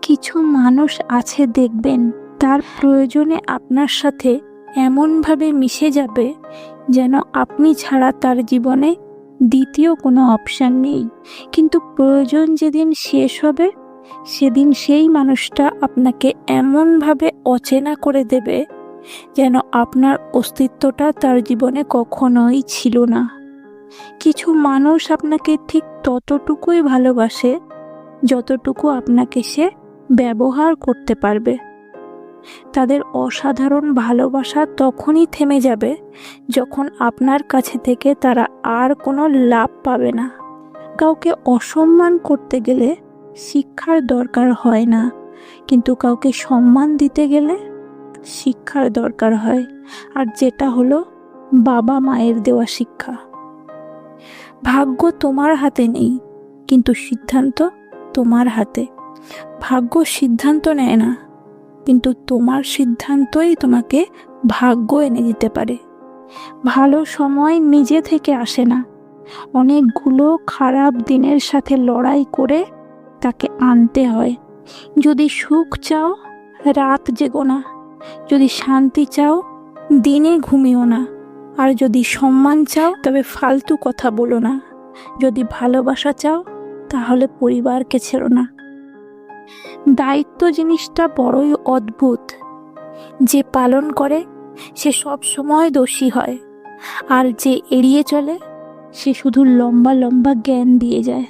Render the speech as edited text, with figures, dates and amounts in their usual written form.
কিছু মানুষ আছে দেখবেন, তার প্রয়োজনে আপনার সাথে এমনভাবে মিশে যাবে যেন আপনি ছাড়া তার জীবনে দ্বিতীয় কোনো অপশান নেই। কিন্তু প্রয়োজন যেদিন শেষ হবে সেদিন সেই মানুষটা আপনাকে এমনভাবে অচেনা করে দেবে যেন আপনার অস্তিত্বটা তার জীবনে কখনোই ছিল না। কিছু মানুষ আপনাকে ঠিক ততটুকুই ভালোবাসে যতটুকু আপনাকে সে ব্যবহার করতে পারবে। তাদের অসাধারণ ভালোবাসা তখনই থেমে যাবে যখন আপনার কাছে থেকে তারা আর কোনো লাভ পাবে না। কাউকে অসম্মান করতে গেলে শিক্ষার দরকার হয় না, কিন্তু কাউকে সম্মান দিতে গেলে শিক্ষার দরকার হয়, আর যেটা হলো বাবা মায়ের দেওয়া শিক্ষা। ভাগ্য তোমার হাতে নেই, কিন্তু সিদ্ধান্ত তোমার হাতে। ভাগ্য সিদ্ধান্ত নেয় না, কিন্তু তোমার সিদ্ধান্তই তোমাকে ভাগ্য এনে দিতে পারে। ভালো সময় নিজে থেকে আসে না, অনেকগুলো খারাপ দিনের সাথে লড়াই করে তাকে আনতে হয়। যদি সুখ চাও রাত জেগো না, যদি শান্তি চাও দিনে ঘুমিও না, আর যদি সম্মান চাও তবে ফালতু কথা বলো না, যদি ভালোবাসা চাও তাহলে পরিবারকে ছেড়ো না। দায়িত্ব জিনিসটা বড়ই অদ্ভুত। যে পালন করে সে সব সময় দোষী হয়, আর যে এড়িয়ে চলে সে শুধু লম্বা লম্বা জ্ঞান দিয়ে যায়।